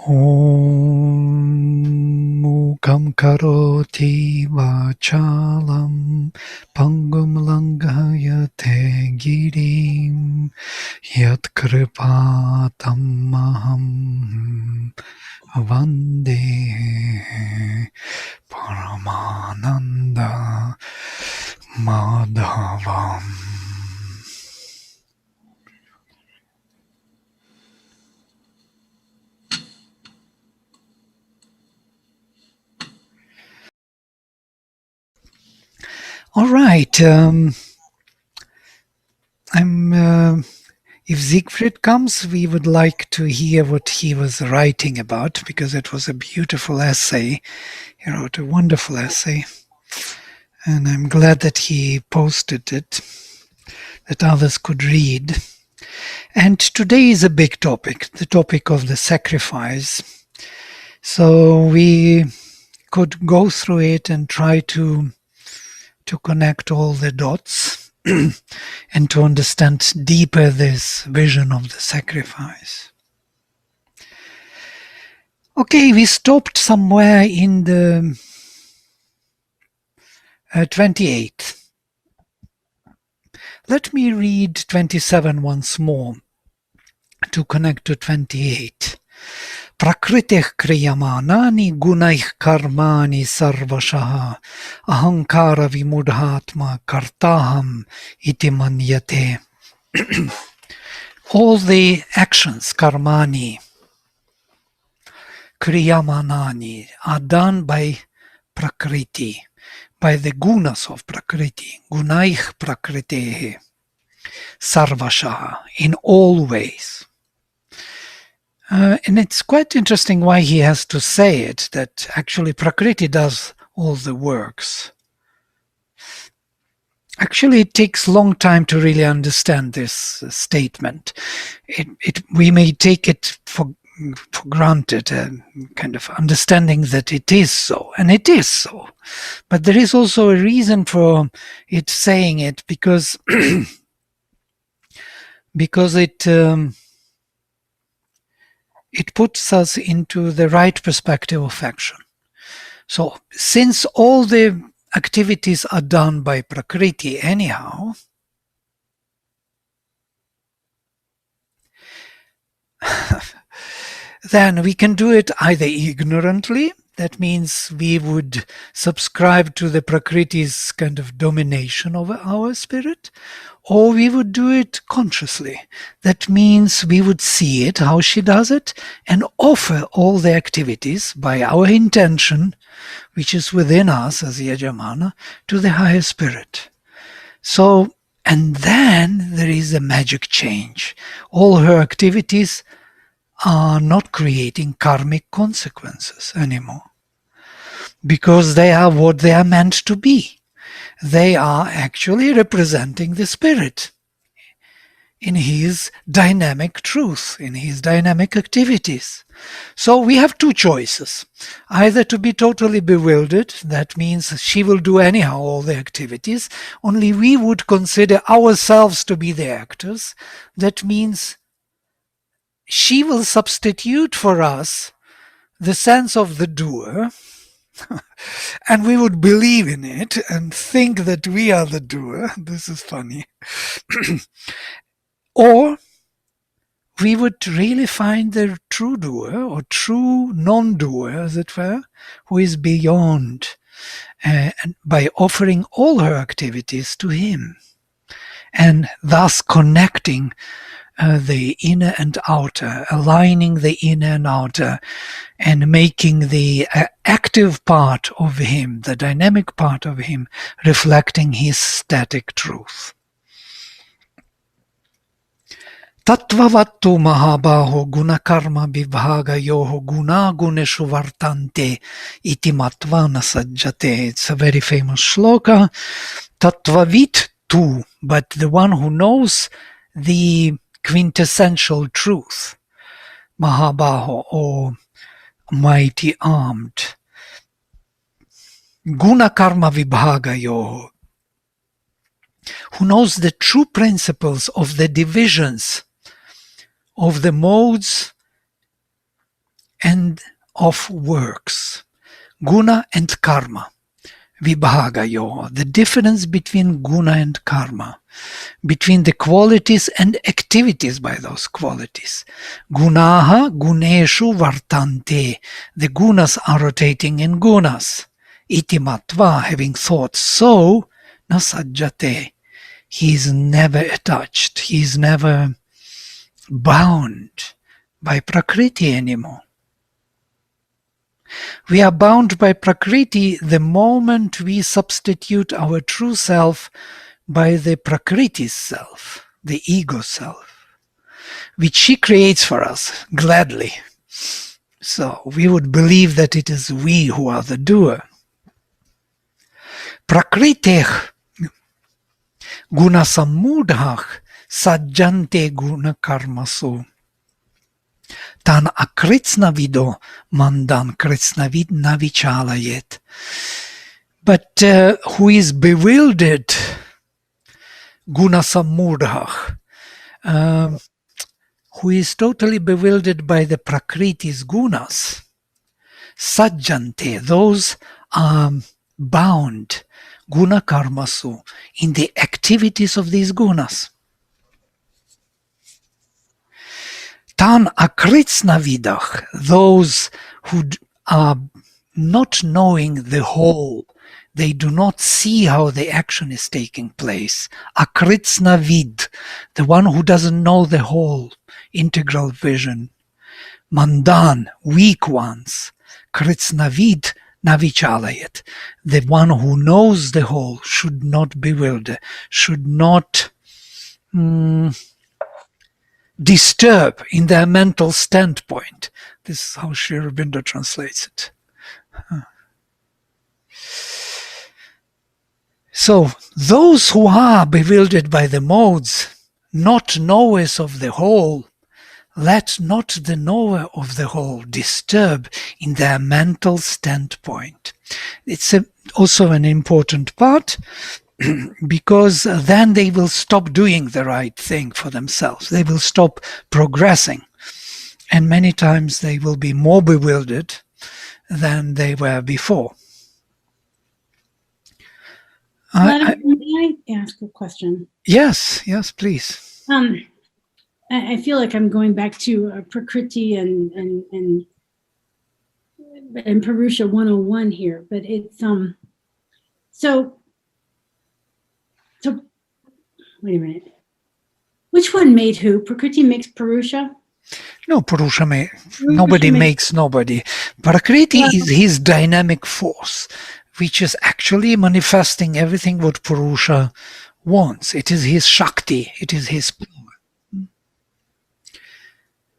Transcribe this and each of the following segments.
Om Mukam Karoti Vachalam Pangum Langayate Girim Yat Kripatam Maham Vande Paramananda Madhavam. All right. If Siegfried comes, we would like to hear what he was writing about, because it was a beautiful essay. He wrote a wonderful essay, and I'm glad that he posted it, that others could read. And today is a big topic, the topic of the sacrifice. So we could go through it and try to connect all the dots and to understand deeper this vision of the sacrifice. Okay, we stopped somewhere in the 28th. Let me read 27 once more to connect to 28. Prakritih kriyamanani gunaih karmani sarvashaha ahankara vimudhatma kartaham iti manyate. All the actions, karmani, kriyamanani, are done by prakriti, by the gunas of prakriti, gunaih prakritehe, sarvashaha, in all ways. And it's quite interesting why he has to say it, that actually Prakriti does all the works. Actually, it takes a long time to really understand this statement. We may take it for granted, kind of understanding that it is so, and it is so. But there is also a reason for it saying it, because it puts us into the right perspective of action. So, since all the activities are done by Prakriti anyhow, then we can do it either ignorantly, that means we would subscribe to the Prakriti's kind of domination over our spirit, or we would do it consciously. That means we would see it, how she does it, and offer all the activities by our intention, which is within us as Yajamana, to the higher spirit. So, and then there is a magic change. All her activities are not creating karmic consequences anymore, because they are what they are meant to be. They are actually representing the spirit in his dynamic truth, in his dynamic activities. So we have two choices: either to be totally bewildered, that means she will do anyhow all the activities, only we would consider ourselves to be the actors, that means she will substitute for us the sense of the doer, and we would believe in it and think that we are the doer. This is funny. Or we would really find the true doer, or true non-doer, as it were, who is beyond, and by offering all her activities to him, and thus connecting the inner and outer, aligning the inner and outer, and making the active part of him, the dynamic part of him, reflecting his static truth. Tattvavattu mahabaho gunakarma vibhaga yoho guna guneshu vartante iti matvana sajjate. It's a very famous shloka. Tattvavit tu, but the one who knows the quintessential truth, Mahabaho, or mighty armed, Guna Karma Vibhaga Yoho, who knows the true principles of the divisions of the modes and of works. Guna and karma. Vibhagayo, the difference between guna and karma, between the qualities and activities by those qualities. Gunaha guneshu vartante, the gunas are rotating in gunas. Iti matva, having thought so, nasajjate, he is never attached, he is never bound by prakriti anymore. We are bound by prakriti the moment we substitute our true self by the prakriti's self, the ego self, which she creates for us gladly. So we would believe that it is we who are the doer. Prakriteh guna samudhah sajjante guna karmasu. Tan akritsnavido mandan kritsnavid navichalayet. But who is bewildered, guna samudhah, who is totally bewildered by the prakriti's gunas, sajjante, those are bound, guna karmasu, in the activities of these gunas. Tan akritsnavidach, those who are not knowing the whole, they do not see how the action is taking place. Akritsnavid, the one who doesn't know the whole, integral vision. Mandan, weak ones. Kritsnavid, navichalayet, the one who knows the whole should not bewilder, should not disturb in their mental standpoint. This is how Sri Aurobindo translates it. So, those who are bewildered by the modes, not knowers of the whole, let not the knower of the whole disturb in their mental standpoint. It's also an important part, because then they will stop doing the right thing for themselves. They will stop progressing. And many times they will be more bewildered than they were before. Vladimir, may I ask a question? Yes, please. I feel like I'm going back to Prakriti and Purusha 101 here, but it's so wait a minute. Which one made who? Prakriti makes Purusha? No, Purusha nobody makes nobody. Prakriti is his dynamic force, which is actually manifesting everything what Purusha wants. It is his Shakti, it is his power.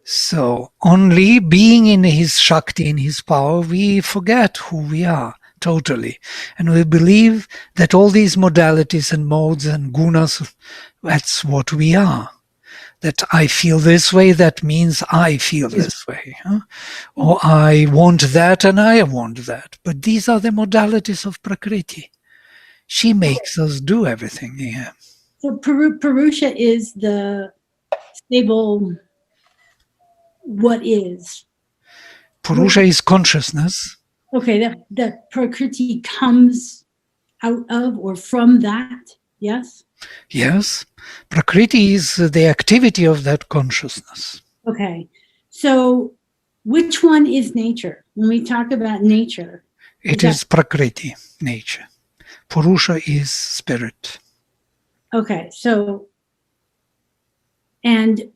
So only being in his Shakti, in his power, we forget who we are totally. And we believe that all these modalities and modes and gunas, that's what we are. That I feel this way, that means I feel this way. Or I want that and I want that. But these are the modalities of Prakriti. She makes us do everything here. So Purusha is the stable what is. Purusha is consciousness. Okay, that Prakriti comes out of or from that, yes? Yes. Prakriti is the activity of that consciousness. Okay. So which one is nature? When we talk about nature. It is Prakriti, nature. Purusha is spirit. Okay, so, and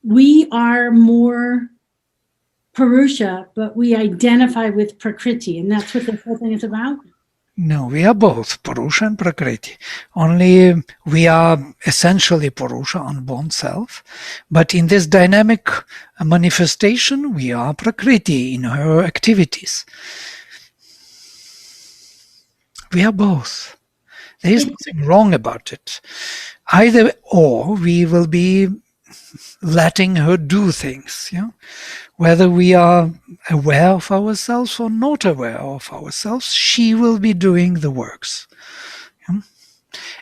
we are more Purusha, but we identify with Prakriti, and that's what this whole thing is about? No, we are both Purusha and Prakriti. Only we are essentially Purusha, unborn self, but in this dynamic manifestation, we are Prakriti in her activities. We are both. There is nothing wrong about it. Either or, we will be letting her do things. Yeah? Whether we are aware of ourselves or not aware of ourselves, she will be doing the works. Yeah?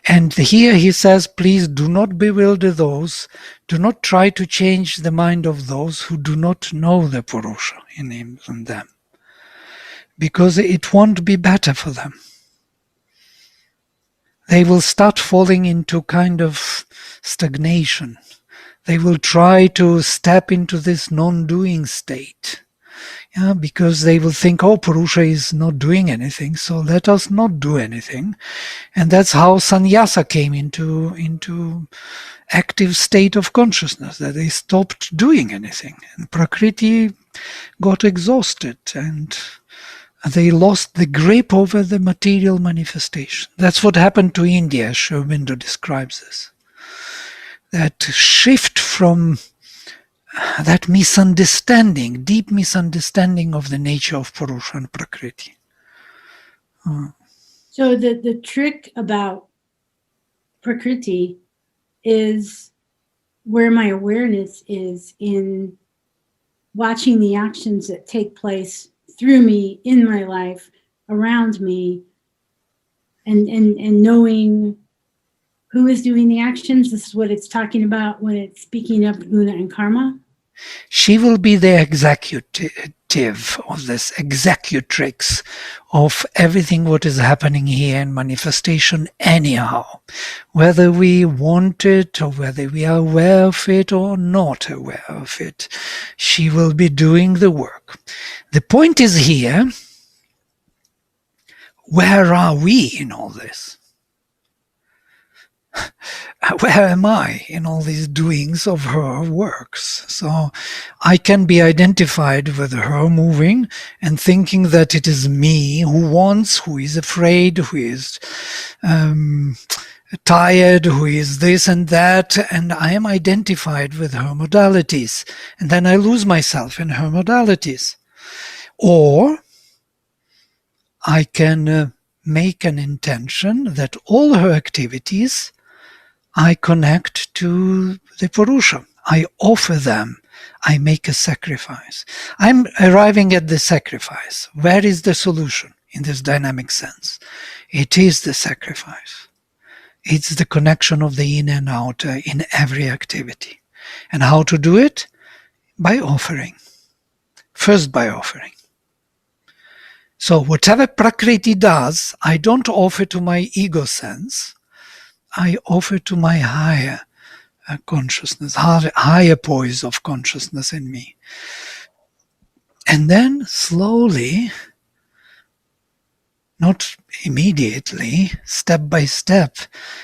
And here he says, please do not bewilder those, do not try to change the mind of those who do not know the Purusha in him and them, because it won't be better for them. They will start falling into kind of stagnation. They will try to step into this non-doing state. Yeah, because they will think, oh, Purusha is not doing anything, so let us not do anything. And that's how sannyasa came into active state of consciousness, that they stopped doing anything. And Prakriti got exhausted and they lost the grip over the material manifestation. That's what happened to India, as Sri Aurobindo describes this. That shift from that misunderstanding, deep misunderstanding of the nature of Purusha and Prakriti. So the trick about Prakriti is where my awareness is in watching the actions that take place through me, in my life, around me, and knowing who is doing the actions. This is what it's talking about when it's speaking of guna and karma. She will be the executive of this, executrix of everything what is happening here in manifestation anyhow, whether we want it or whether we are aware of it or not aware of it. She will be doing the work. The point is here, where are we in all this? Where am I in all these doings of her works? So I can be identified with her moving and thinking that it is me who wants, who is afraid, who is tired, who is this and that, and I am identified with her modalities, and then I lose myself in her modalities. Or I can make an intention that all her activities I connect to the Purusha. I offer them. I make a sacrifice. I'm arriving at the sacrifice. Where is the solution in this dynamic sense? It is the sacrifice. It's the connection of the inner and outer in every activity. And how to do it? By offering. First by offering. So whatever Prakriti does, I don't offer to my ego sense. I offer to my higher consciousness, higher poise of consciousness in me. And then slowly, not immediately, step by step,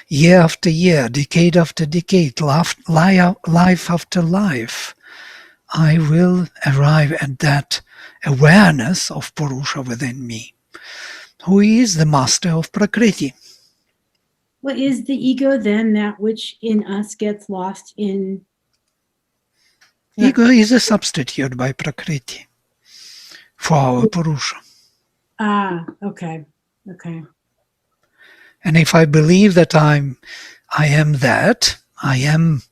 year after year, decade after decade, life after life, I will arrive at that awareness of Purusha within me, who is the master of Prakriti. Well, is the ego then that which in us gets lost in? Ego is a substitute by Prakriti for our Purusha. Ah, okay. And if I believe that I am that, I am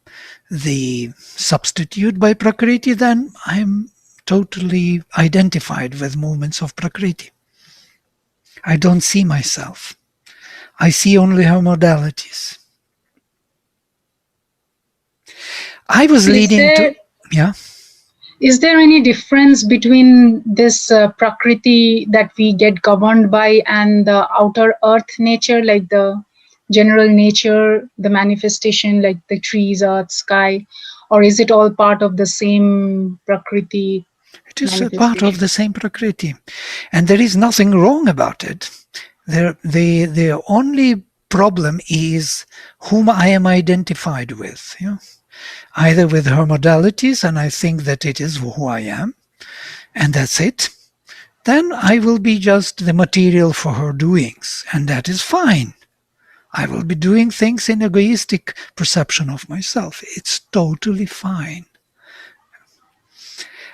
the substitute by Prakriti, then I am totally identified with movements of Prakriti. I don't see myself. I see only her modalities. I was leading to... Yeah? Is there any difference between this Prakriti that we get governed by and the outer earth nature, like the general nature, the manifestation, like the trees, earth, sky? Or is it all part of the same Prakriti? It is a part of the same Prakriti. And there is nothing wrong about it. The only problem is whom I am identified with. Yeah? Either with her modalities, and I think that it is who I am, and that's it. Then I will be just the material for her doings, and that is fine. I will be doing things in egoistic perception of myself. It's totally fine.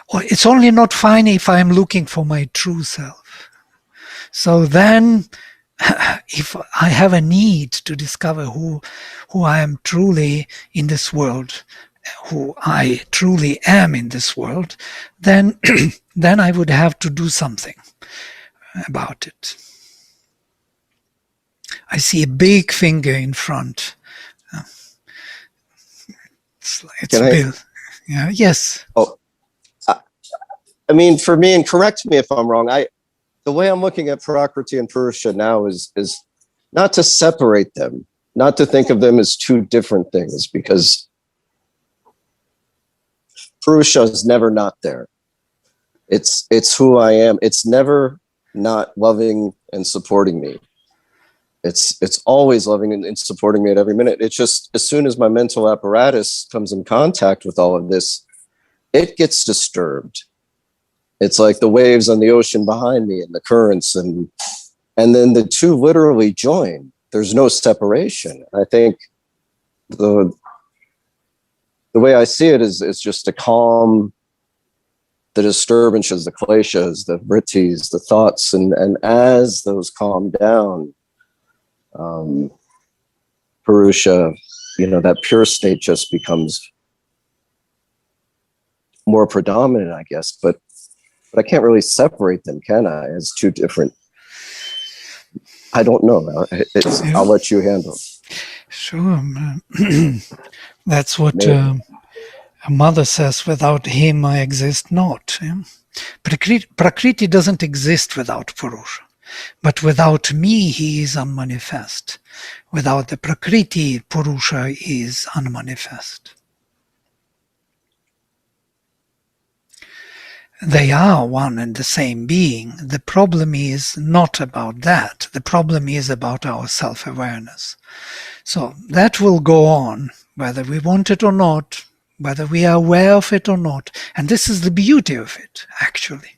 Or it's only not fine if I'm looking for my true self. So then, if I have a need to discover who I am truly in this world, who I truly am in this world, then then I would have to do something about it. I see a big finger in front. It's Can I? Bill. Yeah. Yes. Oh, I mean, for me, and correct me if I'm wrong. The way I'm looking at Prakriti and Purusha now is not to separate them, not to think of them as two different things, because Purusha is never not there. It's who I am. It's never not loving and supporting me. It's always loving and supporting me at every minute. It's just as soon as my mental apparatus comes in contact with all of this, it gets disturbed. It's like the waves on the ocean behind me and the currents, and then the two literally join. There's no separation. I think the way I see it is just to calm the disturbances, the kleshas, the vrittis, the thoughts, and as those calm down, Purusha, that pure state just becomes more predominant, I guess. But I can't really separate them, can I? As two different. I don't know. I'll let you handle. Sure. That's what a mother says, without him I exist not. Yeah? Prakriti doesn't exist without Purusha. But without me, he is unmanifest. Without the Prakriti, Purusha is unmanifest. They are one and the same being. The problem is not about that. The problem is about our self-awareness. So that will go on, whether we want it or not, whether we are aware of it or not. And this is the beauty of it, actually.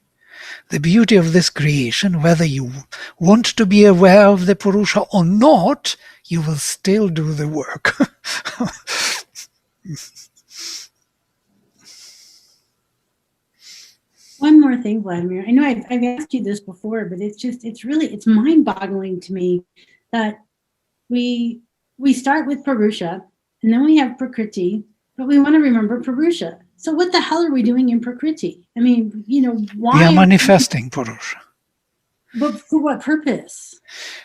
The beauty of this creation, whether you want to be aware of the Purusha or not, you will still do the work. One more thing, Vladimir. I know I've asked you this before, but it's mind-boggling to me that we start with Purusha, and then we have Prakriti, but we want to remember Purusha. So what the hell are we doing in Prakriti? I mean, why? We are manifesting Purusha. But for what purpose?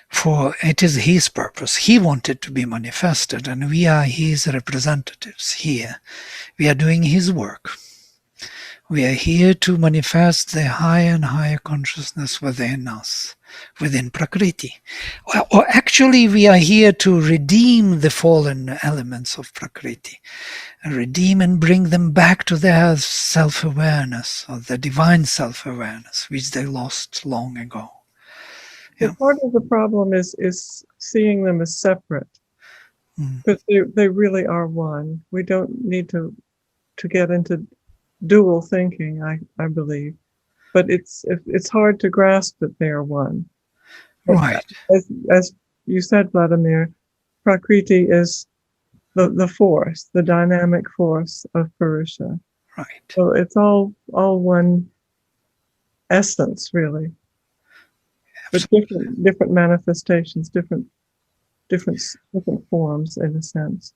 For it is his purpose. He wanted to be manifested, and we are his representatives here. We are doing his work. We are here to manifest the higher and higher consciousness within us, within Prakriti. Or actually, we are here to redeem the fallen elements of Prakriti, redeem and bring them back to their self-awareness, or the divine self-awareness, which they lost long ago. Yeah. Part of the problem is seeing them as separate, because they really are one. We don't need to get into dual thinking, I believe, but it's hard to grasp that they are one. Right. As you said, Vladimir, Prakriti is the force, the dynamic force of Purusha. Right. So it's all one essence, really, but different manifestations, different forms, in a sense.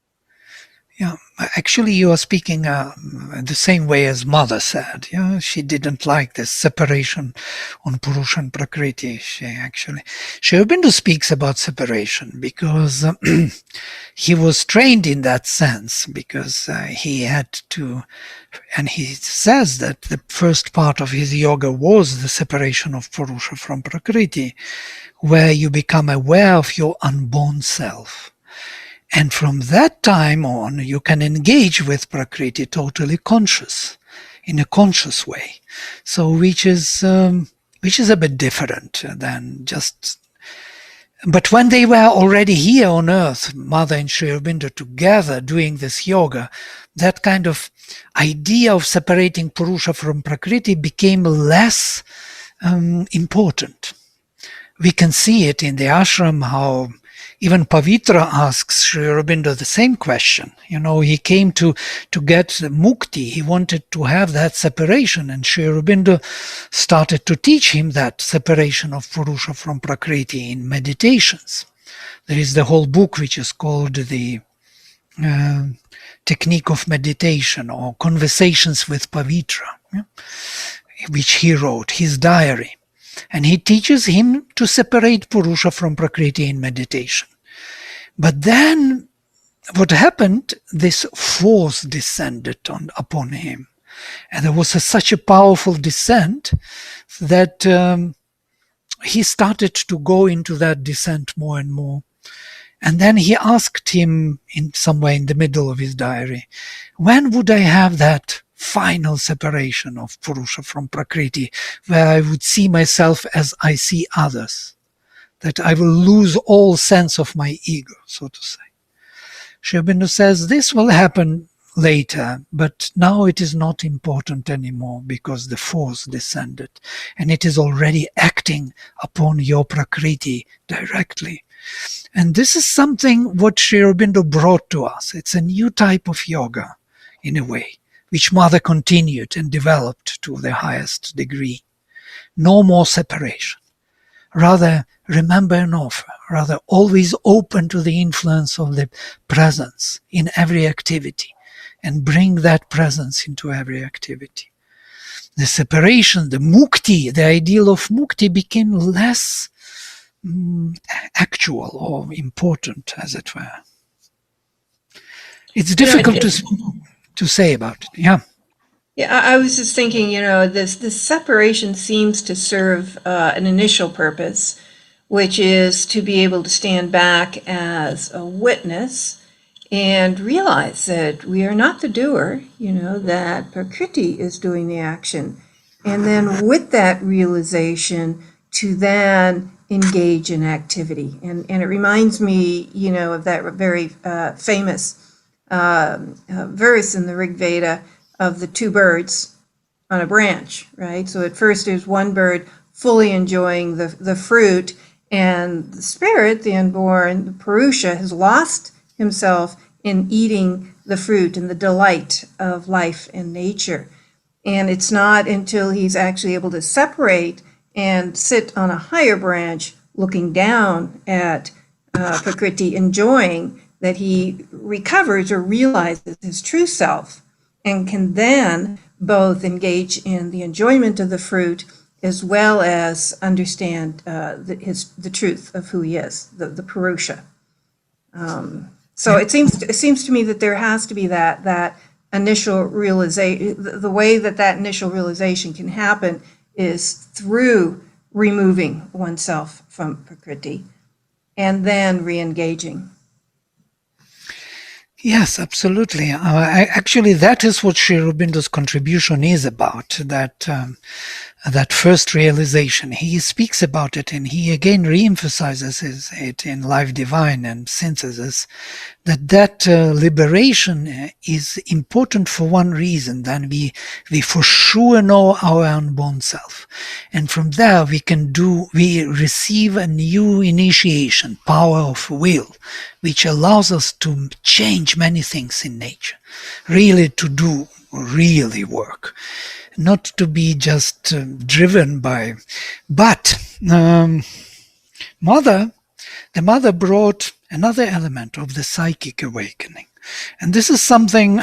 Yeah, actually you are speaking the same way as Mother said. Yeah, she didn't like this separation on Purusha and Prakriti. Sri Aurobindo speaks about separation because he was trained in that sense, because he had to, and he says that the first part of his yoga was the separation of Purusha from Prakriti, where you become aware of your unborn self. And from that time on, you can engage with Prakriti totally conscious, in a conscious way. So which is a bit different than just. But when they were already here on earth, Mother and Sri Aurobindo together doing this yoga, that kind of idea of separating Purusha from Prakriti became less important. We can see it in the ashram how even Pavitra asks Sri Aurobindo the same question. He came to get mukti. He wanted to have that separation, and Sri Aurobindo started to teach him that separation of Purusha from Prakriti in meditations. There is the whole book which is called the Technique of Meditation, or Conversations with Pavitra, which he wrote, his diary. And he teaches him to separate Purusha from Prakriti in meditation. But then what happened, this force descended upon him. And there was such a powerful descent that he started to go into that descent more and more. And then he asked him in somewhere in the middle of his diary, when would I have that final separation of Purusha from Prakriti, where I would see myself as I see others, that I will lose all sense of my ego, so to say. Sri Aurobindo says this will happen later, but now it is not important anymore because the force descended and it is already acting upon your Prakriti directly. And this is something what Sri Aurobindo brought to us. It's a new type of yoga, in a way, which Mother continued and developed to the highest degree. No more separation. Rather, remember and offer. Rather, always open to the influence of the presence in every activity and bring that presence into every activity. The separation, the mukti, the ideal of mukti became less actual or important, as it were. It's difficult to say about it. Yeah. Yeah, I was just thinking, this separation seems to serve an initial purpose, which is to be able to stand back as a witness and realize that we are not the doer, that Prakriti is doing the action. And then with that realization, to then engage in activity. And it reminds me, of that very famous verse in the Rig Veda of the two birds on a branch, right? So at first there's one bird fully enjoying the fruit, and the spirit, the unborn, the Purusha, has lost himself in eating the fruit and the delight of life and nature. And it's not until he's actually able to separate and sit on a higher branch looking down at Prakriti, enjoying, that he recovers or realizes his true self and can then both engage in the enjoyment of the fruit as well as understand the truth of who he is, the Purusha. So it seems to me that there has to be that initial realization. The way that initial realization can happen is through removing oneself from Prakriti and then re-engaging. Yes, absolutely. Actually, that is what Sri Aurobindo's contribution is about, that first realization. He speaks about it and he again re-emphasizes it in Life Divine and Synthesis, that liberation is important for one reason. Then we for sure know our unborn self. And from there we receive a new initiation, power of will, which allows us to change many things in nature, really to do really work, not to be just driven by. But the mother brought another element of the psychic awakening. And this is something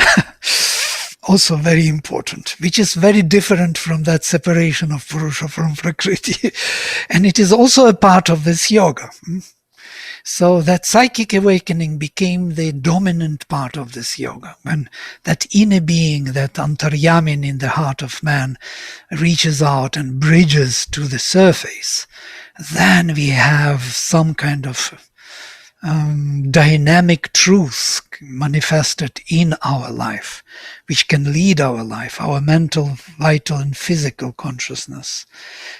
also very important, which is very different from that separation of Purusha from Prakriti. And it is also a part of this yoga. So that psychic awakening became the dominant part of this yoga. When that inner being, that antaryamin in the heart of man, reaches out and bridges to the surface, then we have some kind of dynamic truth manifested in our life, which can lead our life, our mental, vital, and physical consciousness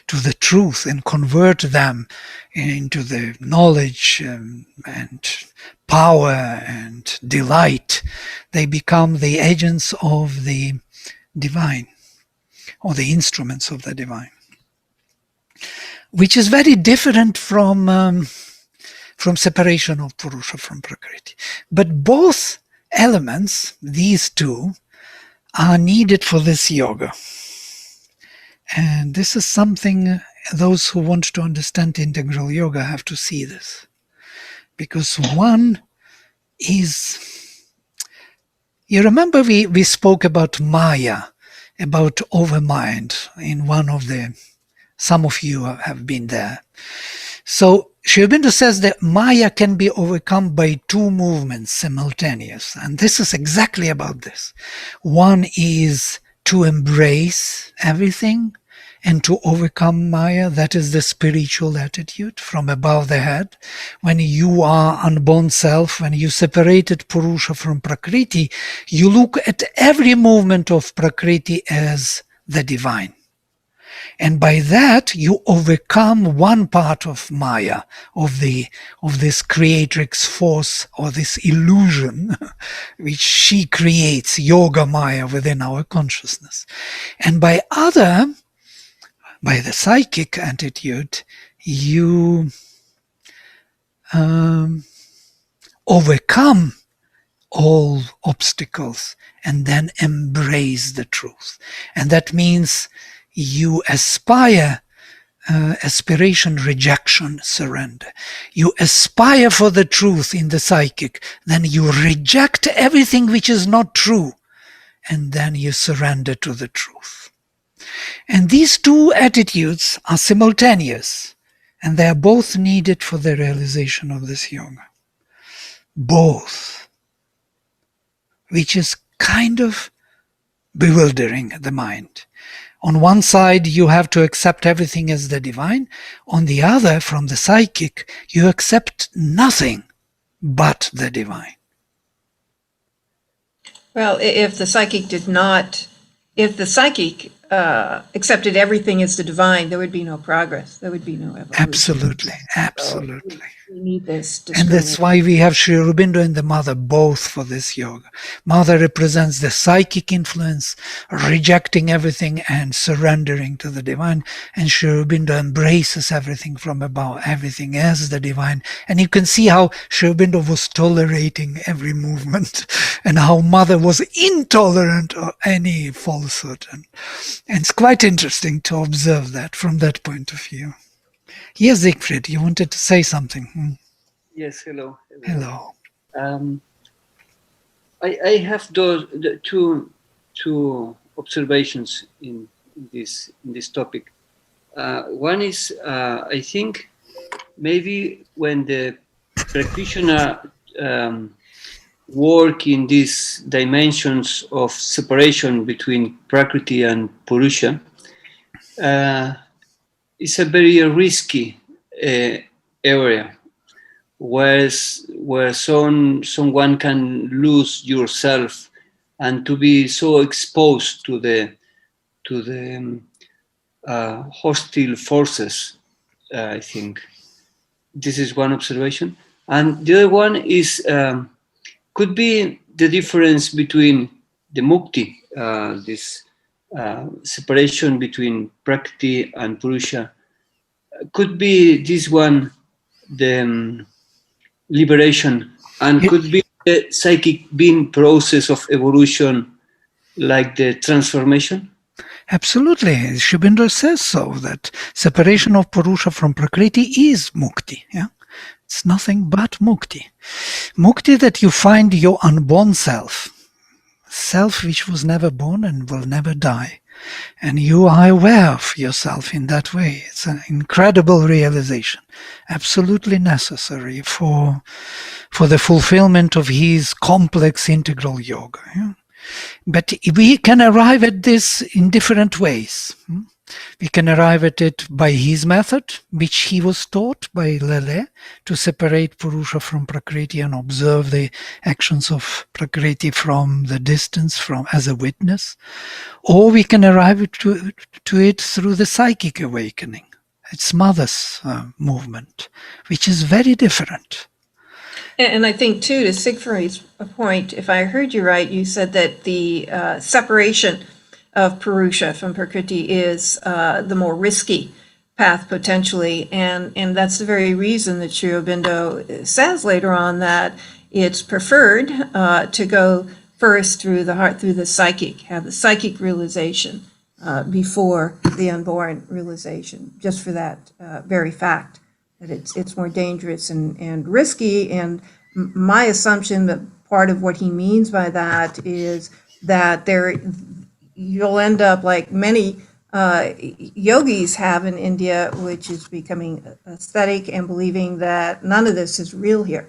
to the truth and convert them into the knowledge and power and delight. They become the agents of the divine, or the instruments of the divine, which is very different from separation of Purusha from Prakriti. But both elements, these two, are needed for this yoga. And this is something those who want to understand integral yoga have to see this. Because one is, you remember we spoke about Maya, about overmind in one of the Some of you have been there. So Sri Aurobindo says that Maya can be overcome by two movements simultaneous. And this is exactly about this. One is to embrace everything and to overcome Maya. That is the spiritual attitude from above the head. When you are unborn self, when you separated Purusha from Prakriti, you look at every movement of Prakriti as the divine. And by that, you overcome one part of Maya, of this creatrix force or this illusion, which she creates, Yoga Maya, within our consciousness. And by the psychic attitude, you overcome all obstacles and then embrace the truth. And that means you aspire, aspiration, rejection, surrender. You aspire for the truth in the psychic, then you reject everything which is not true, and then you surrender to the truth. And these two attitudes are simultaneous, and they are both needed for the realization of this yoga. Both. Which is kind of bewildering the mind. On one side, you have to accept everything as the divine. On the other, from the psychic, you accept nothing but the divine. Well, if the psychic accepted everything as the divine, there would be no progress. There would be no evolution. Absolutely, absolutely. We need this. And that's why we have Sri Aurobindo and the Mother both for this yoga. Mother represents the psychic influence, rejecting everything and surrendering to the divine. And Sri Aurobindo embraces everything from above, everything as the divine. And you can see how Sri Aurobindo was tolerating every movement and how Mother was intolerant of any falsehood. And it's quite interesting to observe that from that point of view. Yes, Siegfried, you wanted to say something. Yes, hello. Hello. I have two observations in this topic. One is I think maybe when the practitioner work in these dimensions of separation between Prakriti and Purusha, it's a very risky area where someone can lose yourself and to be so exposed to the hostile forces. I think this is one observation, and the other one is could be the difference between the mukti, this separation between Prakriti and Purusha. Could be this one the liberation, and could be the psychic being process of evolution, like the transformation? Absolutely. Sri Aurobindo says so, that separation of Purusha from Prakriti is mukti. Yeah? It's nothing but mukti. Mukti, that you find your unborn self which was never born and will never die. And you are aware of yourself in that way. It's an incredible realization, absolutely necessary for the fulfillment of his complex integral yoga. Yeah? But we can arrive at this in different ways. We can arrive at it by his method, which he was taught by Lele, to separate Purusha from Prakriti and observe the actions of Prakriti from the distance, as a witness. Or we can arrive to it through the psychic awakening. It's Mother's movement, which is very different. And I think, too, to Siegfried's point, if I heard you right, you said that the separation of Purusha from Prakriti is the more risky path, potentially. And that's the very reason that Sri Aurobindo says later on that it's preferred to go first through the heart, through the psychic, have the psychic realization before the unborn realization, just for that very fact that it's more dangerous and risky. And my assumption that part of what he means by that is that you'll end up like many yogis have in India, which is becoming aesthetic and believing that none of this is real here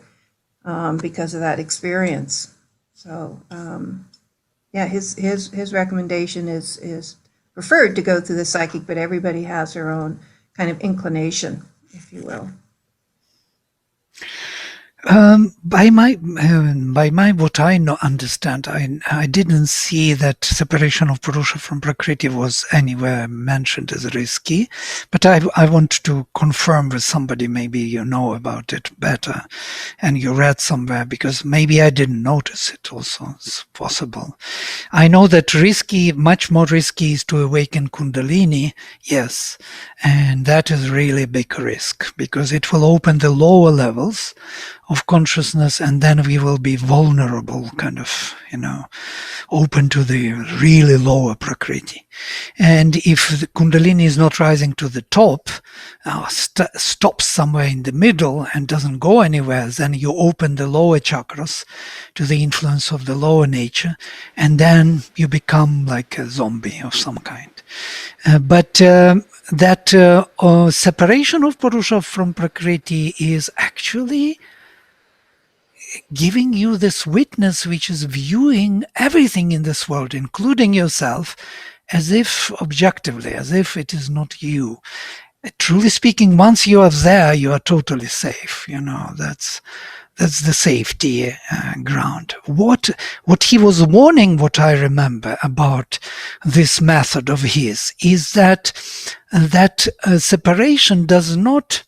because of that experience. So yeah, his recommendation is preferred to go through the psychic, but everybody has their own kind of inclination, if you will. By my what I understand, I didn't see that separation of Purusha from Prakriti was anywhere mentioned as risky, but I want to confirm with somebody, maybe you know about it better and you read somewhere, because maybe I didn't notice it also. It's possible. I know that risky, much more risky is to awaken Kundalini, yes, and that is really a big risk because it will open the lower levels of consciousness, and then we will be vulnerable, kind of, open to the really lower Prakriti. And if the Kundalini is not rising to the top, stops somewhere in the middle and doesn't go anywhere, then you open the lower chakras to the influence of the lower nature, and then you become like a zombie of some kind. But that separation of Purusha from Prakriti is actually giving you this witness which is viewing everything in this world, including yourself, as if objectively, as if it is not you. Truly speaking, once you are there, you are totally safe. That's the safety ground. What he was warning, what I remember about this method of his, is that separation does not,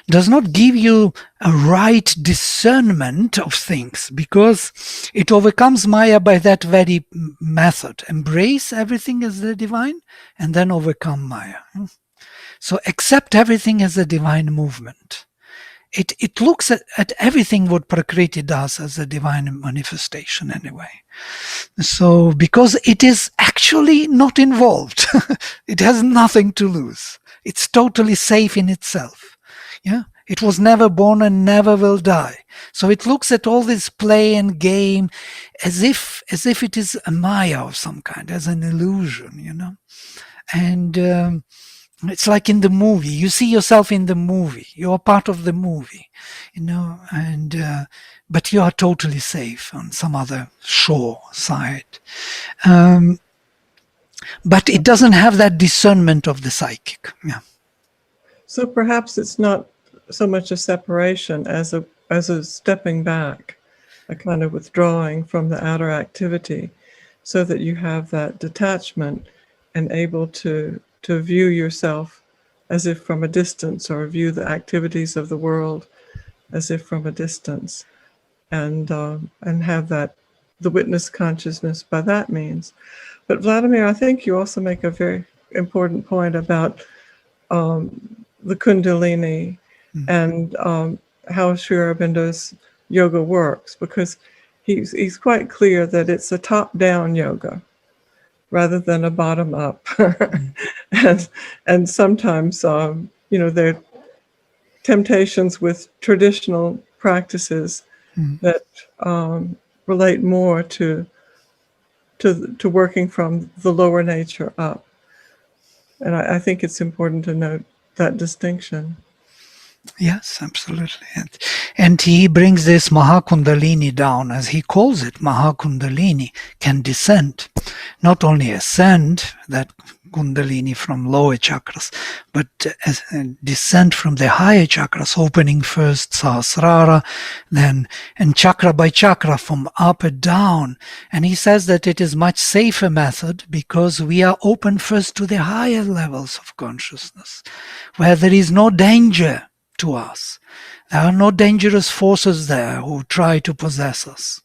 does not give you a right discernment of things, because it overcomes Maya by that very method. Embrace everything as the divine and then overcome Maya. So accept everything as a divine movement. It looks at everything what Prakriti does as a divine manifestation anyway. So because it is actually not involved, it has nothing to lose. It's totally safe in itself. Yeah, it was never born and never will die. So it looks at all this play and game as if it is a Maya of some kind, as an illusion, And it's like in the movie. You see yourself in the movie. You are part of the movie, and but you are totally safe on some other shore side. But it doesn't have that discernment of the psychic. Yeah. So perhaps it's not so much a separation as a stepping back, a kind of withdrawing from the outer activity, so that you have that detachment and able to view yourself as if from a distance, or view the activities of the world as if from a distance, and have the witness consciousness by that means. But Vladimir, I think you also make a very important point about the Kundalini and how Sri Aurobindo's yoga works, because he's quite clear that it's a top-down yoga rather than a bottom-up. and sometimes, there are temptations with traditional practices that relate more to working from the lower nature up. And I think it's important to note that distinction. Yes, absolutely. And he brings this Mahakundalini down, as he calls it. Mahakundalini can descend, not only ascend, that Kundalini from lower chakras, but descend from the higher chakras, opening first Sahasrara, then, and chakra by chakra from up and down. And he says that it is much safer method because we are open first to the higher levels of consciousness, where there is no danger to us. There are no dangerous forces there who try to possess us.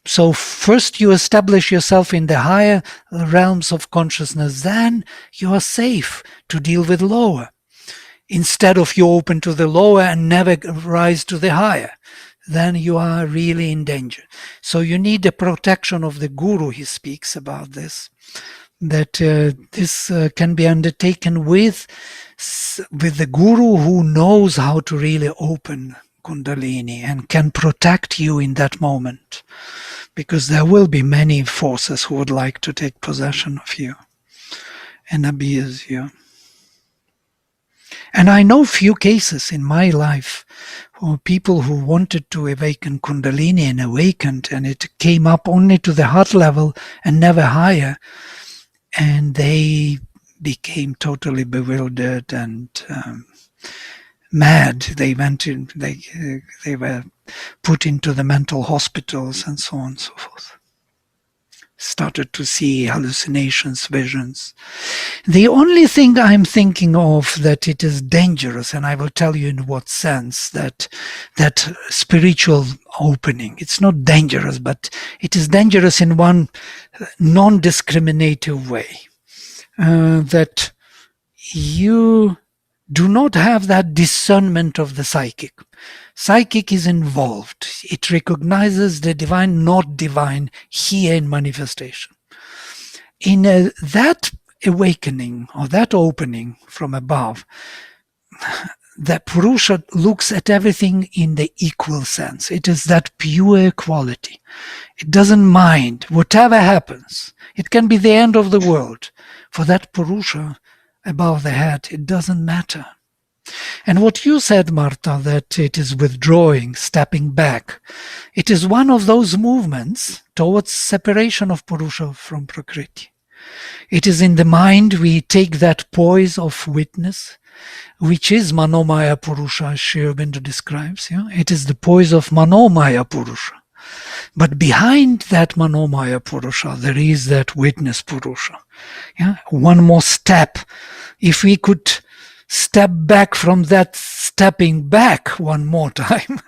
So first you establish yourself in the higher realms of consciousness, then you are safe to deal with lower. Instead of you open to the lower and never rise to the higher, then you are really in danger. So you need the protection of the guru. He speaks about this, that this can be undertaken with the guru who knows how to really open Kundalini and can protect you in that moment, because there will be many forces who would like to take possession of you and abuse you. And I know few cases in my life for people who wanted to awaken Kundalini and awakened, and it came up only to the heart level and never higher, and they became totally bewildered and mad. They went in, they were put into the mental hospitals and so on and so forth. Started to see hallucinations, visions. The only thing I'm thinking of that it is dangerous, and I will tell you in what sense, that spiritual opening, it's not dangerous, but it is dangerous in one non-discriminative way, that you do not have that discernment of the psychic. Psychic is involved. It recognizes the divine, not divine, here in manifestation. In that awakening or that opening from above, the Purusha looks at everything in the equal sense. It is that pure equality. It doesn't mind whatever happens. It can be the end of the world. For that Purusha above the head, it doesn't matter. And what you said, Marta, that it is withdrawing, stepping back, it is one of those movements towards separation of Purusha from Prakriti. It is in the mind we take that poise of witness, which is Manomaya Purusha, as Sri Aurobindo describes. Yeah? It is the poise of Manomaya Purusha. But behind that Manomaya Purusha, there is that witness Purusha. Yeah? One more step. If we could step back from that stepping back one more time,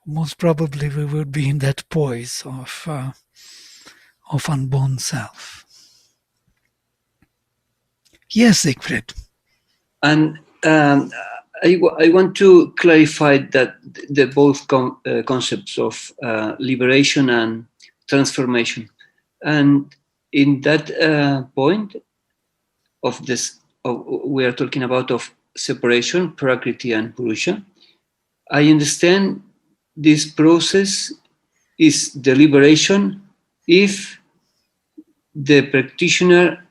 most probably we would be in that poise of unborn self. Yes, Siegfried. And I want to clarify that the both concepts of liberation and transformation. And in that point of this, we are talking about of separation, Prakriti and Purusha. I understand this process is the liberation if the practitioner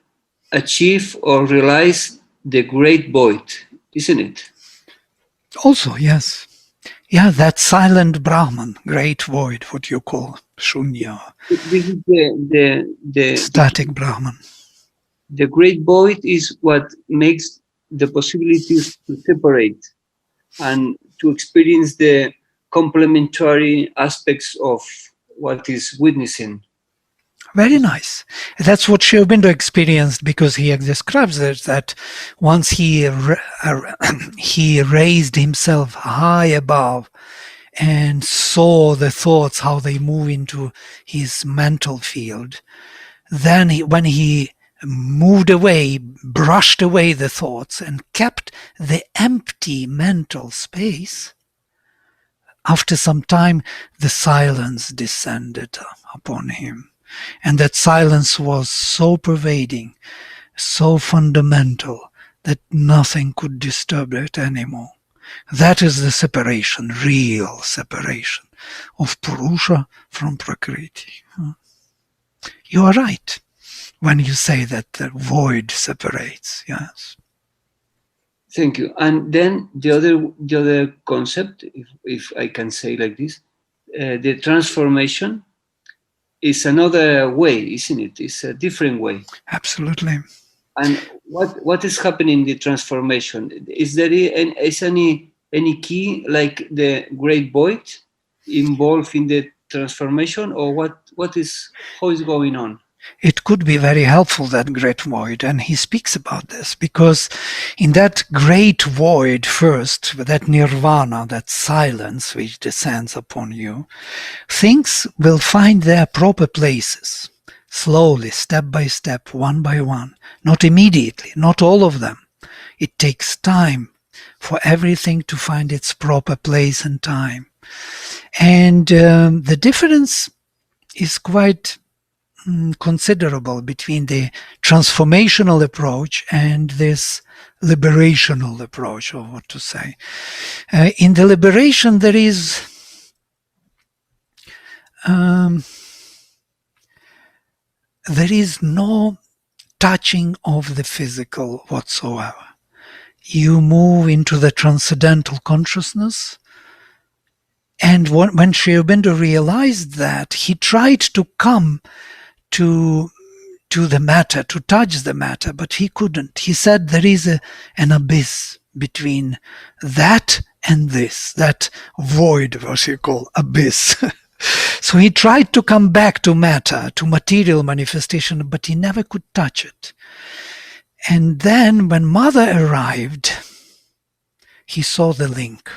achieve or realize the great void, isn't it? Also, yes. Yeah, that silent Brahman, great void, what you call Shunya. This is the Static Brahman. The great void is what makes the possibilities to separate and to experience the complementary aspects of what is witnessing. Very nice. That's what Sri Aurobindo experienced, because he describes it, that once he raised himself high above and saw the thoughts, how they move into his mental field, then when he moved away, brushed away the thoughts and kept the empty mental space, after some time the silence descended upon him. And that silence was so pervading, so fundamental, that nothing could disturb it anymore. That is the separation, real separation of Purusha from Prakriti. You are right when you say that the void separates, yes. Thank you. And then the other concept, if I can say like this, the transformation is another way, isn't it? It's a different way. Absolutely. And what is happening in the transformation? Is there any key, like the great void, involved in the transformation, or how is going on? It could be very helpful, that great void, and he speaks about this, because in that great void, first, that nirvana, that silence which descends upon you, things will find their proper places, slowly, step by step, one by one, not immediately, not all of them. It takes time for everything to find its proper place and time. And the difference is quite considerable between the transformational approach and this liberational approach, or what to say. In the liberation, there is no touching of the physical whatsoever. You move into the transcendental consciousness. And when Sri Aurobindo realized that, he tried to come to the matter, to touch the matter, but he couldn't. He said there is an abyss between that and this, that void, what you call abyss. So he tried to come back to matter, to material manifestation, but he never could touch it. And then when Mother arrived, he saw the link.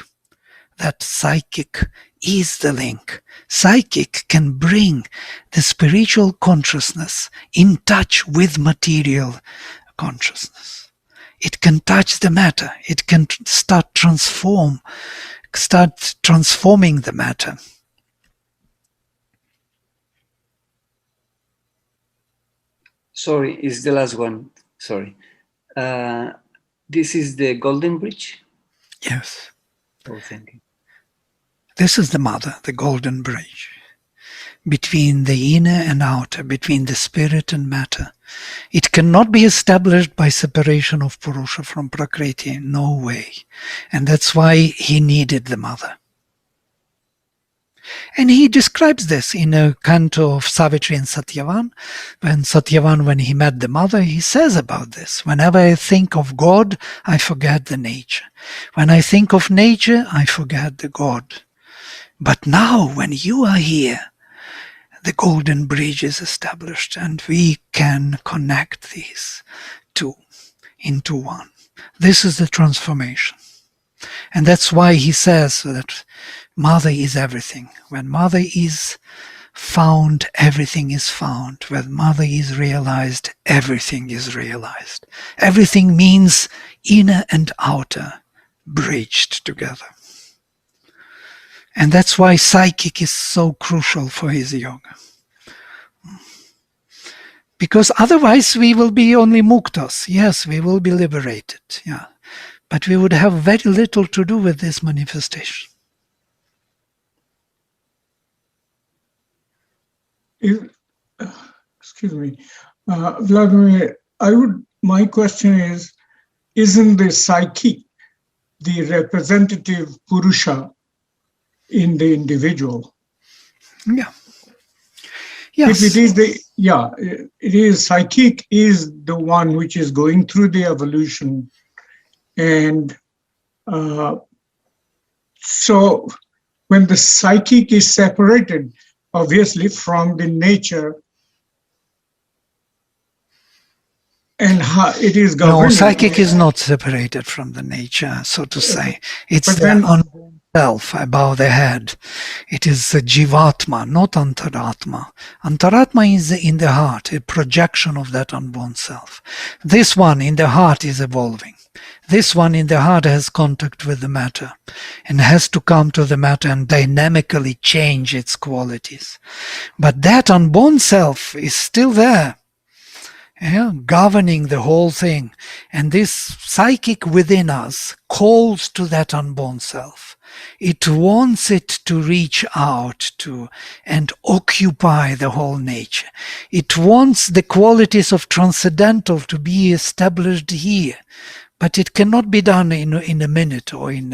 That psychic is the link. Psychic can bring the spiritual consciousness in touch with material consciousness. It can touch the matter. It can start transforming the matter. Sorry, it's the last one. Sorry. This is the Golden Bridge? Yes. Oh, thank you. This is the mother, the golden bridge, between the inner and outer, between the spirit and matter. It cannot be established by separation of Purusha from Prakriti, no way. And that's why he needed the mother. And he describes this in a canto of Savitri and Satyavan. When he met the mother, he says about this. Whenever I think of God, I forget the nature. When I think of nature, I forget the God. But now, when you are here, the golden bridge is established, and we can connect these two into one. This is the transformation. And that's why he says that Mother is everything. When Mother is found, everything is found. When Mother is realized, everything is realized. Everything means inner and outer bridged together. And that's why psychic is so crucial for his yoga. Because otherwise we will be only muktas. Yes, we will be liberated. Yeah. But we would have very little to do with this manifestation. Excuse me, Vladimir, my question is, isn't the psyche the representative Purusha in the individual? Yeah. Yes. If it is psychic is the one which is going through the evolution. And so when the psychic is separated, obviously, from the nature, and how it is governed. No, psychic is not separated from the nature, so to say. It's the unborn self above the head. It is the jivatma, not antaratma. Antaratma is in the heart, a projection of that unborn self. This one in the heart is evolving. This one in the heart has contact with the matter and has to come to the matter and dynamically change its qualities. But that unborn self is still there, governing the whole thing. And this psychic within us calls to that unborn self. It wants it to reach out to and occupy the whole nature. It wants the qualities of transcendental to be established here. But it cannot be done in a minute or in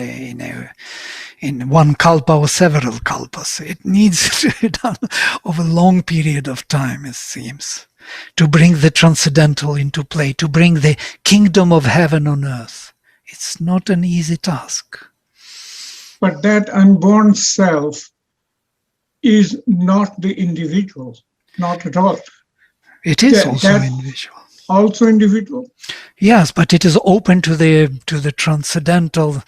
one kalpa or several kalpas. It needs to be done over a long period of time, it seems, to bring the transcendental into play, to bring the kingdom of heaven on earth. It's not an easy task. But that unborn self is not the individual, not at all. It is also individual. Also individual? Yes, but it is open to the transcendental,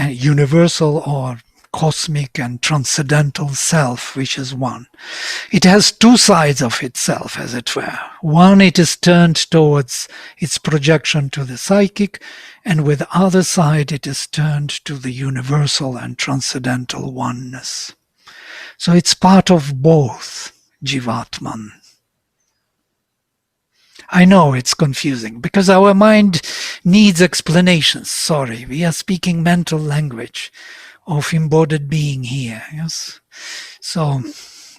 universal or cosmic and transcendental self, which is one. It has two sides of itself, as it were. One, it is turned towards its projection to the psychic, and with the other side, it is turned to the universal and transcendental oneness. So it's part of both, Jivatman. I know it's confusing because our mind needs explanations. Sorry, we are speaking mental language of embodied being here. Yes, so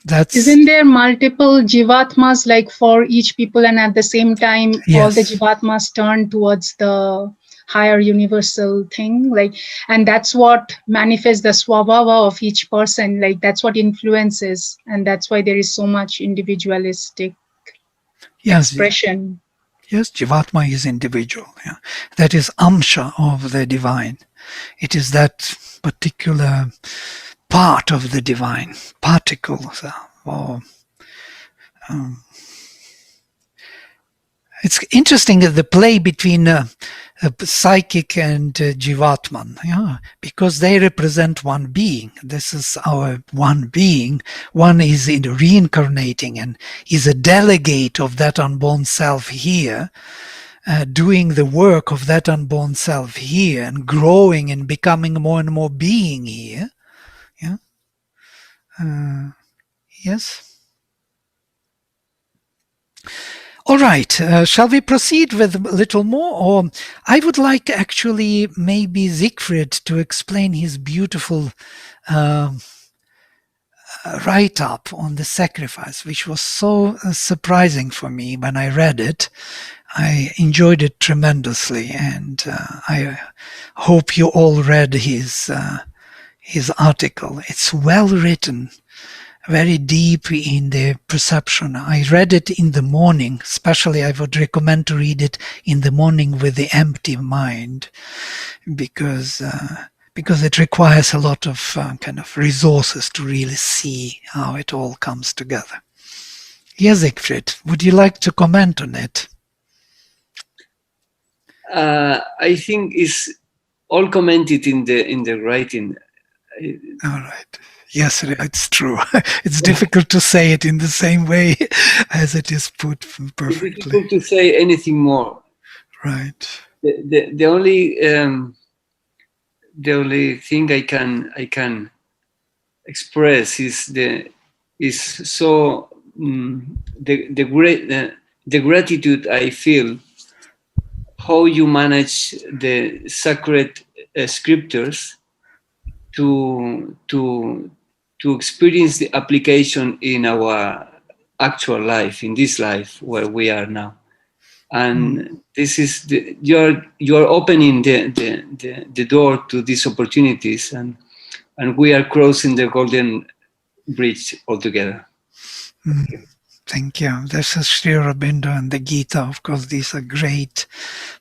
that's. Isn't there multiple jivatmas like for each people, and at the same time all the Yes. jivatmas turn towards the higher universal thing, like, and that's what manifests the swabhava of each person, like that's what influences, and that's why there is so much individualistic expression. Yes, Jivatma is individual. Yeah. That is Amsha of the divine. It is that particular part of the divine, particle. Or, it's interesting the play between psychic and Jivatman, yeah, because they represent one being. This is our one being. One is reincarnating and is a delegate of that unborn self here, doing the work of that unborn self here and growing and becoming more and more being here. Yeah. Yes. All right, shall we proceed with a little more? Or I would like actually maybe Siegfried to explain his beautiful write-up on the sacrifice, which was so surprising for me when I read it. I enjoyed it tremendously, and I hope you all read his article. It's well written, very deep in the perception. I read it in the morning, especially I would recommend to read it in the morning with the empty mind, because it requires a lot of kind of resources to really see how it all comes together. Yes, Siegfried, would you like to comment on it? I think it's all commented in the writing. All right. Yes, it's true. It's difficult to say it in the same way as it is put perfectly. It's difficult to say anything more. Right. The only thing I can express is the gratitude I feel how you manage the sacred scriptures to experience the application in our actual life, in this life where we are now. And this is you're opening the door to these opportunities, and we are crossing the golden bridge altogether. Thank you. This is Sri Aurobindo and the Gita. Of course, these are great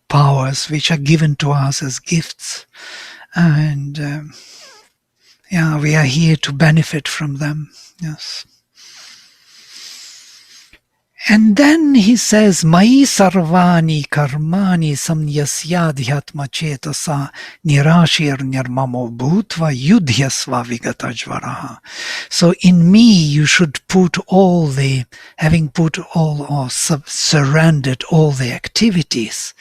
powers which are given to us as gifts. And we are here to benefit from them. Yes. And then he says, Mai sarvani karmani samyasyadhyatma chetasa nirashir nirmamo bhutva yudhyasva vigatajvaraha. So in me you should put having put all or surrendered all the activities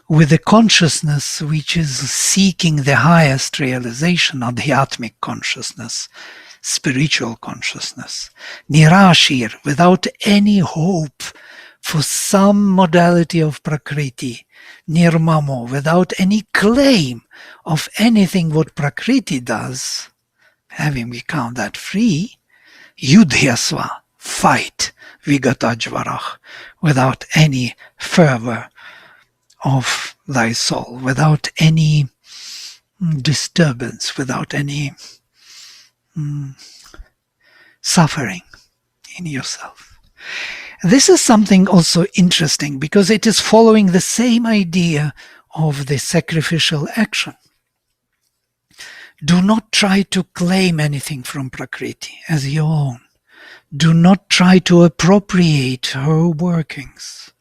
with the consciousness which is seeking the highest realization, adhyatmic consciousness, spiritual consciousness, nirashir, without any hope for some modality of prakriti, nirmamo, without any claim of anything what prakriti does, having become that free, yudhyasva, fight, vigatajvarach, without any fervor of thy soul, without any disturbance, without any suffering in yourself. This is something also interesting because it is following the same idea of the sacrificial action. Do not try to claim anything from Prakriti as your own. Do not try to appropriate her workings.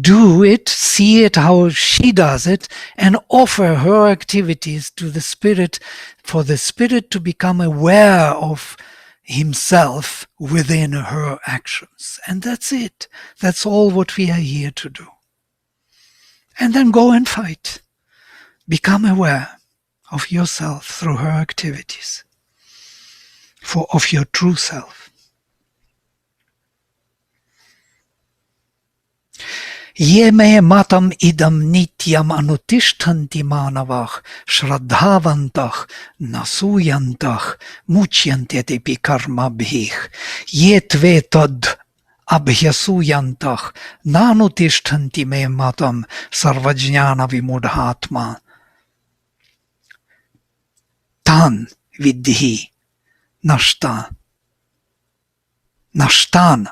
Do it, see it how she does it, and offer her activities to the Spirit, for the Spirit to become aware of himself within her actions. And that's it. That's all what we are here to do. And then go and fight. Become aware of yourself through her activities, of your true self. Ye me matam idam nityam anutishtanti manavah shraddhavantah nasuyantah muchyantetepi karmabhih ye tve tad abhyasuyantah nanutishtanti me matam sarvajnana vimudhatma tan vidhi nashtan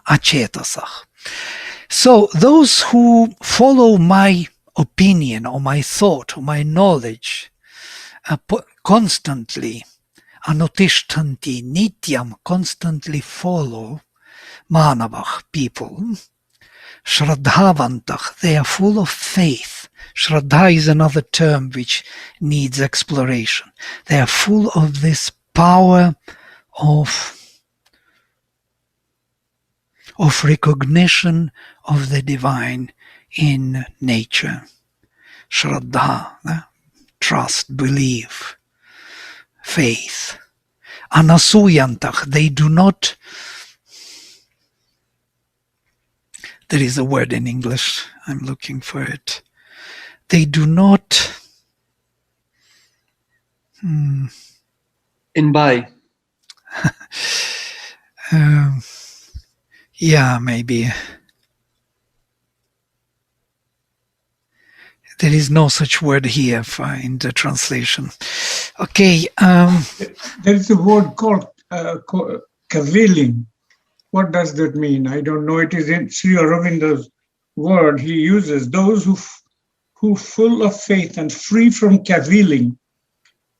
achetasah. So those who follow my opinion or my thought or my knowledge constantly, anutishtanti nityam, constantly follow manavah, people, shraddhavantah, they are full of faith. Shraddha is another term which needs exploration. They are full of this power of recognition of the divine in nature. Shraddha, trust, belief, faith. Anasuyantah, they do not, there is a word in English, I'm looking for it. They do not Imbibe. Yeah, maybe. There is no such word here in the translation. Okay. There is a word called cavilling. What does that mean? I don't know. It is in Sri Aurobindo's word. He uses those who full of faith and free from cavilling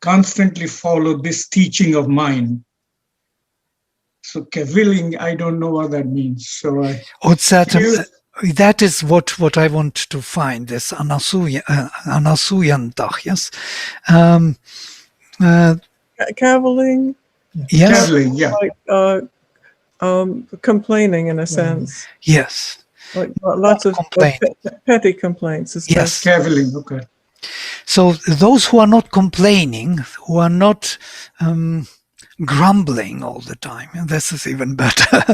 constantly follow this teaching of mine. So cavilling, I don't know what that means. So that is what I want to find, this anasuyantah, yes? Cavilling? Yes? Cavilling, yeah. Like complaining in a sense. Yes. Like lots of petty complaints. Yes. Cavilling, okay. So those who are not complaining, who are not grumbling all the time, and this is even better,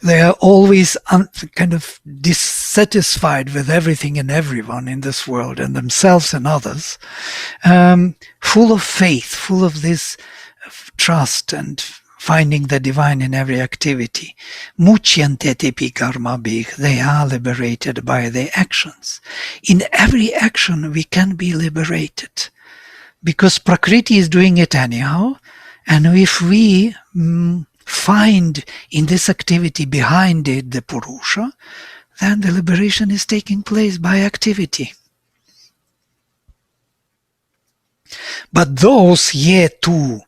they are always kind of dissatisfied with everything and everyone in this world and themselves and others, full of faith, full of this trust and finding the divine in every activity. Muchyantetepi karmabhih, they are liberated by their actions. In every action we can be liberated, because Prakriti is doing it anyhow, and if we find in this activity behind it the Purusha, then the liberation is taking place by activity. But those ye tu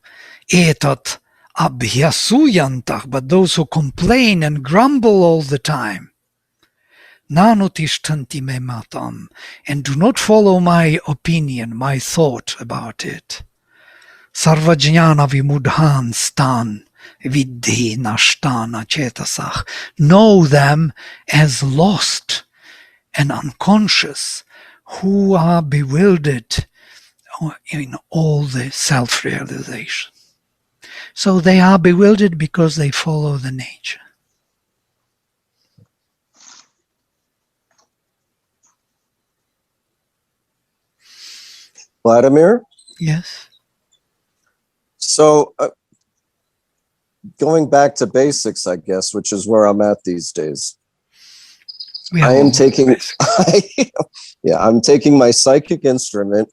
etat abhyasuyantah, but those who complain and grumble all the time, nanutishtanti me matam, and do not follow my opinion, my thought about it, sarvajnana vimudhan stan vidhi nashtana chetasach, know them as lost and unconscious, who are bewildered in all the self-realization. So they are bewildered because they follow the nature. Vladimir? Yes. So going back to basics, I guess, which is where I'm at these days. I am taking, I'm taking my psychic instrument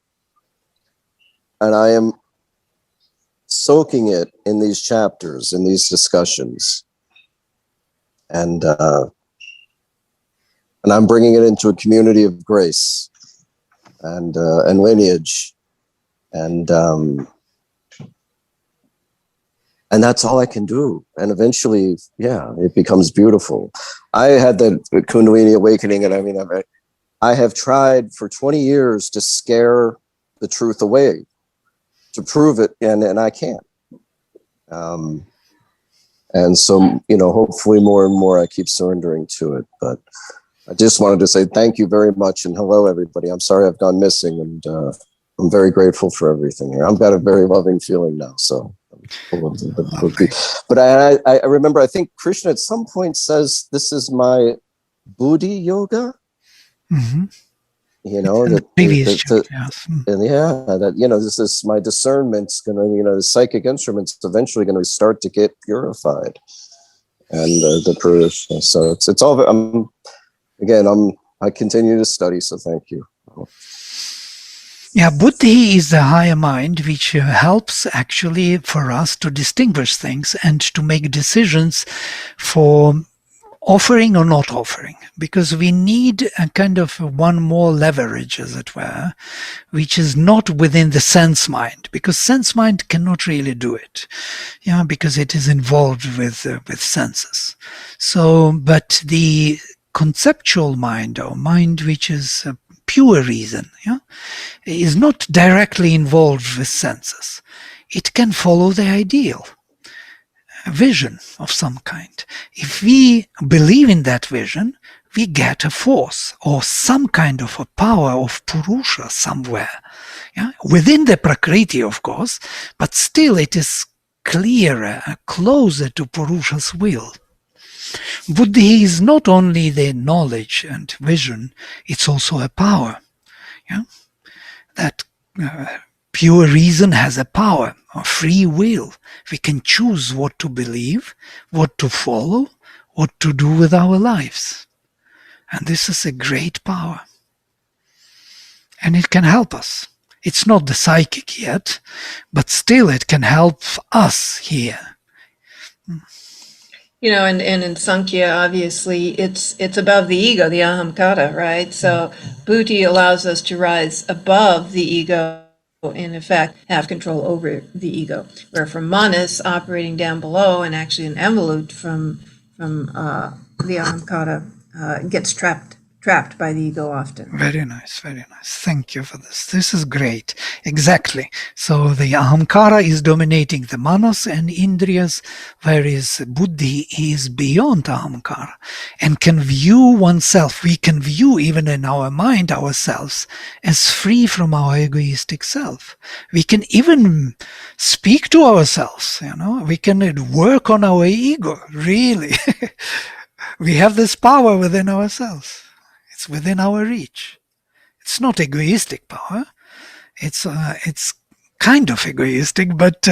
and I am soaking it in these chapters, in these discussions. And I'm bringing it into a community of grace and lineage. And that's all I can do. And eventually, it becomes beautiful. I had the Kundalini awakening, and I mean, I have tried for 20 years to scare the truth away, to prove it, and I can't. And so, hopefully more and more I keep surrendering to it. But I just wanted to say thank you very much, and hello, everybody. I'm sorry I've gone missing, and I'm very grateful for everything here. I've got a very loving feeling now, so. But I remember, I think Krishna at some point says, this is my Buddhi yoga. Mm-hmm. You know, And the that previous the, chapter, yes. and yeah, that, you know, this is my discernment's going to, you know, the psychic instruments eventually going to start to get purified, and the proof. So it's all. I continue to study. So thank you. Yeah, buddhi is the higher mind, which helps actually for us to distinguish things and to make decisions for offering or not offering, because we need a kind of one more leverage, as it were, which is not within the sense mind, because sense mind cannot really do it, because it is involved with senses. So, but the conceptual mind, or mind which is pure reason, is not directly involved with senses. It can follow the ideal, a vision of some kind. If we believe in that vision, we get a force or some kind of a power of Purusha somewhere, within the Prakriti, of course, but still it is clearer, closer to Purusha's will. Buddhi is not only the knowledge and vision, it's also a power. That pure reason has a power, a free will. We can choose what to believe, what to follow, what to do with our lives. And this is a great power. And it can help us. It's not the psychic yet, but still it can help us here. You know, and in Sankhya, obviously, it's above the ego, the ahamkara, right? So buddhi allows us to rise above the ego, in effect, have control over the ego. Where for manas, operating down below, and actually an envelope from the ahamkara gets trapped by the ego often. Very nice, very nice. Thank you for this. This is great. Exactly. So the ahamkara is dominating the manas and indriyas, whereas buddhi is beyond ahamkara and can view oneself. We can view even in our mind ourselves as free from our egoistic self. We can even speak to ourselves, we can work on our ego, really. We have this power within ourselves. It's within our reach. It's not egoistic power. It's kind of egoistic, but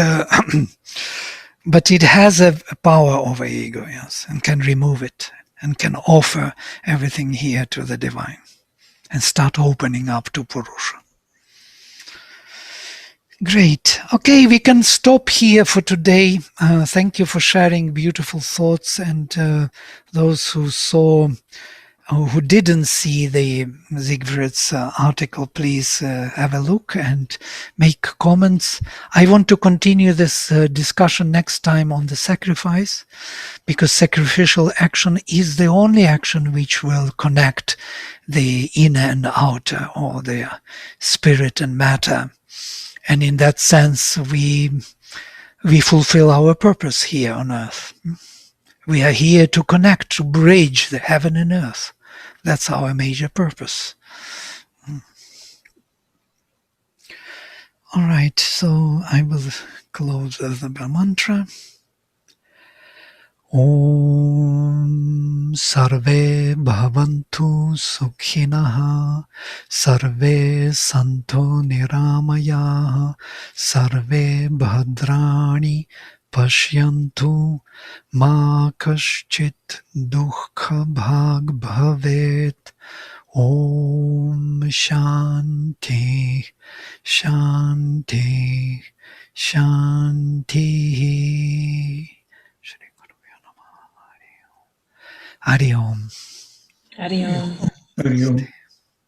but it has a power over ego, yes, and can remove it and can offer everything here to the divine and start opening up to Purusha. Great. Okay, we can stop here for today. Thank you for sharing beautiful thoughts, and those who saw. Who didn't see the Siegfried's article, please have a look and make comments. I want to continue this discussion next time on the sacrifice, because sacrificial action is the only action which will connect the inner and outer, or the spirit and matter. And in that sense, we fulfill our purpose here on earth. We are here to connect, to bridge the heaven and earth. That's our major purpose. All right, so I will close the mantra. Om Sarve Bhavantu Sukhinaha Sarve Santo Niramaya Sarve Bhadrani Pashyantu Ma Kaschit Dukkha Bhag Bhavet. Om Shanti Shanti Shanti. Hari Om. Hari Om. Hari Om.